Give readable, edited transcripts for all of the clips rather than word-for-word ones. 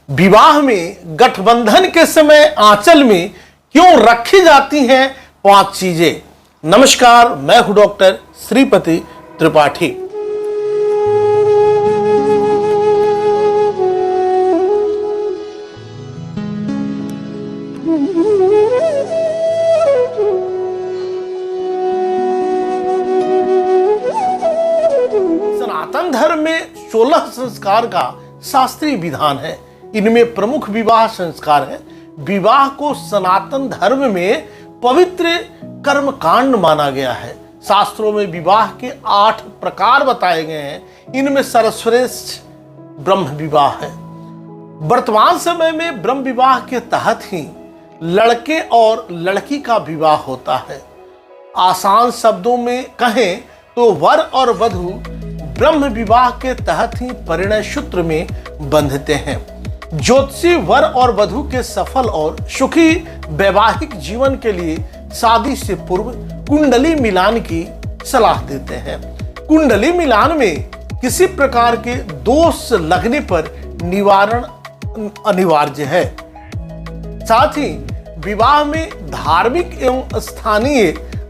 विवाह में गठबंधन के समय आंचल में क्यों रखी जाती हैं 5 चीजें। नमस्कार, मैं हूं डॉक्टर श्रीपति त्रिपाठी। सनातन धर्म में 16 संस्कार का शास्त्रीय विधान है। इनमें प्रमुख विवाह संस्कार है। विवाह को सनातन धर्म में पवित्र कर्म कांड माना गया है। शास्त्रों में विवाह के 8 प्रकार बताए गए हैं। इनमें सर्वश्रेष्ठ ब्रह्म विवाह है। वर्तमान समय में ब्रह्म विवाह के तहत ही लड़के और लड़की का विवाह होता है। आसान शब्दों में कहें तो वर और वधू ब्रह्म विवाह के तहत ही परिणय सूत्र में बंधते हैं। ज्योतिषी वर और वधू के सफल और सुखी वैवाहिक जीवन के लिए शादी से पूर्व कुंडली मिलान की सलाह देते हैं। कुंडली मिलान में किसी प्रकार के दोष लगने पर निवारण अनिवार्य है। साथ ही विवाह में धार्मिक एवं स्थानीय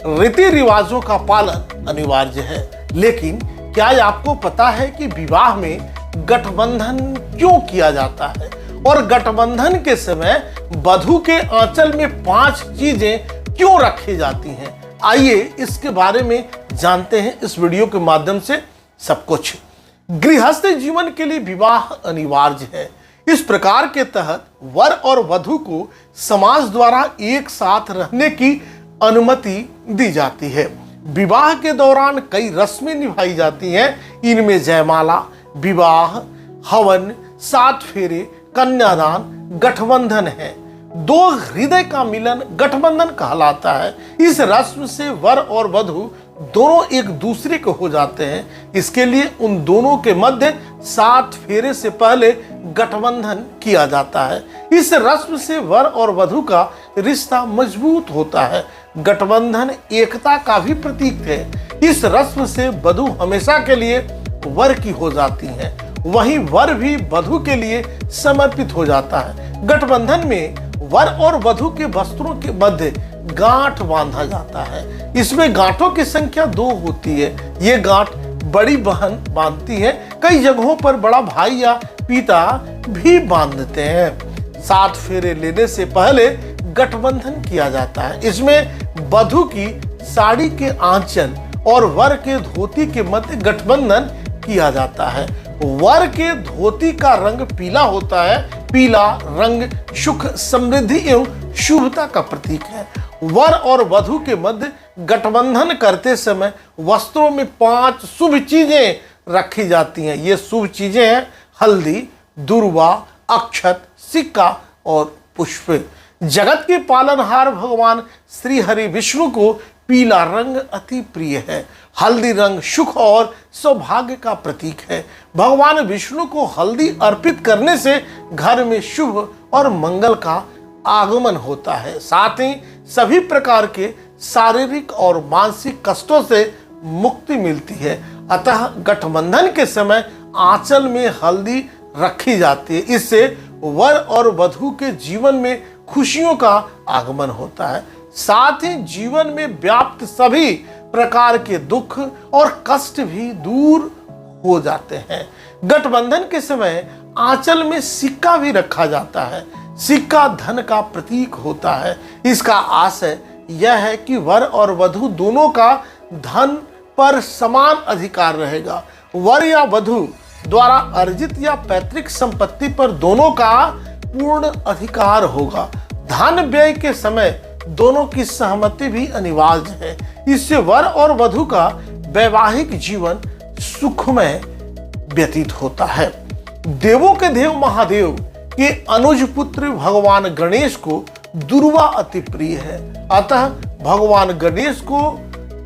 रीति रिवाजों का पालन अनिवार्य है। लेकिन क्या आपको पता है कि विवाह में गठबंधन क्यों किया जाता है और गठबंधन के समय वधू के आंचल में 5 चीजें क्यों रखी जाती हैं? आइए इसके बारे में जानते हैं इस वीडियो के माध्यम से सब कुछ। गृहस्थ जीवन के लिए विवाह अनिवार्य है। इस प्रकार के तहत वर और वधू को समाज द्वारा एक साथ रहने की अनुमति दी जाती है। विवाह के दौरान कई रस्में निभाई जाती हैं। इनमें जयमाला, विवाह, हवन, 7 फेरे, कन्यादान, गठबंधन है। 2 हृदय का मिलन गठबंधन कहलाता है। इस रस्म से वर और वधू दोनों एक दूसरे के हो जाते हैं। इसके लिए उन दोनों के मध्य 7 फेरे से पहले गठबंधन किया जाता है। इस रस्म से वर और वधू का रिश्ता मजबूत होता है। गठबंधन एकता का भी प्रतीक है। इस रस्म से वधू हमेशा के लिए वर की हो जाती है, वहीं वर भी वधू के लिए समर्पित हो जाता है। गठबंधन में वर और वधू के वस्त्रों के मध्य गांठ बांधा जाता है। इसमें गांठों की संख्या 2 होती है। ये गांठ बड़ी बहन बांधती है। कई जगहों पर बड़ा भाई या पिता भी बांधते हैं। 7 फेरे लेने से पहले गठबंधन किया जाता है। इसमें वधू की साड़ी के आंचल और वर के धोती के मध्य गठबंधन किया जाता है। वर के धोती का रंग पीला होता है। पीला रंग सुख, समृद्धि एवं शुभता का प्रतीक है। वर और वधू के मध्य गठबंधन करते समय वस्त्रों में 5 शुभ चीजें रखी जाती हैं। ये शुभ चीजें हैं हल्दी, दूर्वा, अक्षत, सिक्का और पुष्प। जगत के पालनहार भगवान श्री हरि विष्णु को पीला रंग अति प्रिय है। हल्दी रंग सुख और सौभाग्य का प्रतीक है। भगवान विष्णु को हल्दी अर्पित करने से घर में शुभ और मंगल का आगमन होता है। साथ ही सभी प्रकार के शारीरिक और मानसिक कष्टों से मुक्ति मिलती है। अतः गठबंधन के समय आंचल में हल्दी रखी जाती है। इससे वर और वधू के जीवन में खुशियों का आगमन होता है। साथ ही जीवन में व्याप्त सभी प्रकार के दुख और कष्ट भी दूर हो जाते हैं। गठबंधन के समय आंचल में सिक्का भी रखा जाता है। सिक्का धन का प्रतीक होता है। इसका आशय यह है कि वर और वधू दोनों का धन पर समान अधिकार रहेगा। वर या वधू द्वारा अर्जित या पैतृक संपत्ति पर दोनों का पूर्ण अधिकार होगा। धन व्यय के समय दोनों की सहमति भी अनिवार्य है। इससे वर और वधू का वैवाहिक जीवन सुखमय व्यतीत होता है। देवों के देव महादेव के अनुज पुत्र भगवान गणेश को दुर्वा अति प्रिय है। अतः भगवान गणेश को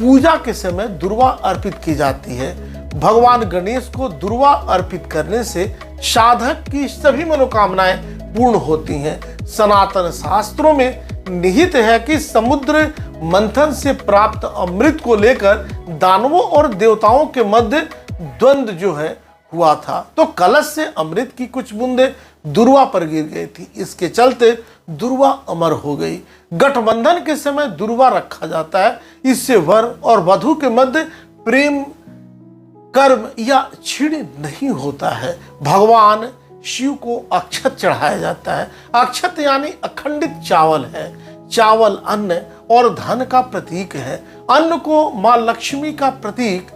पूजा के समय दुर्वा अर्पित की जाती है। भगवान गणेश को दुर्वा अर्पित करने से साधक की सभी मनोकामनाएं पूर्ण होती हैं। सनातन शास्त्रों में निहित है कि समुद्र मंथन से प्राप्त अमृत को लेकर दानवों और देवताओं के मध्य द्वंद्व जो है हुआ था, तो कलश से अमृत की कुछ बूंदें दुर्वा पर गिर गई थी। इसके चलते दुर्वा अमर हो गई। गठबंधन के समय दुर्वा रखा जाता है। इससे वर और वधू के मध्य प्रेम, कर्म या छिड़ नहीं होता है। भगवान शिव को अक्षत चढ़ाया जाता है। अक्षत यानी अखंडित चावल है। चावल अन्न और धन का प्रतीक है। अन्न को मां लक्ष्मी का प्रतीक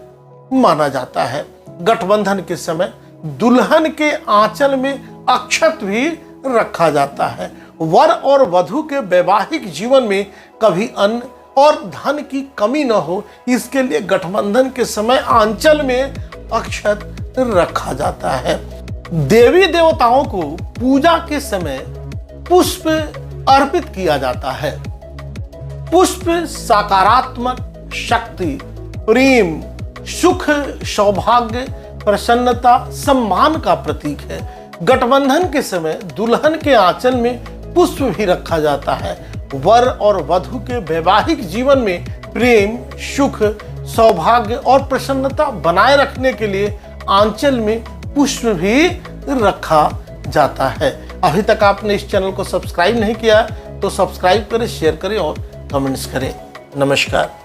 माना जाता है। गठबंधन के समय दुल्हन के आंचल में अक्षत भी रखा जाता है। वर और वधू के वैवाहिक जीवन में कभी अन्न और धन की कमी न हो, इसके लिए गठबंधन के समय आंचल में अक्षत रखा जाता है। देवी देवताओं को पूजा के समय पुष्प अर्पित किया जाता है। पुष्प सकारात्मक शक्ति, प्रेम, सुख, सौभाग्य, प्रसन्नता, सम्मान का प्रतीक है। गठबंधन के समय दुल्हन के आंचल में पुष्प भी रखा जाता है। वर और वधू के वैवाहिक जीवन में प्रेम, सुख, सौभाग्य और प्रसन्नता बनाए रखने के लिए आंचल में पुष्प भी रखा जाता है। अभी तक आपने इस चैनल को सब्सक्राइब नहीं किया तो सब्सक्राइब करें, शेयर करें और कमेंट्स करें। नमस्कार।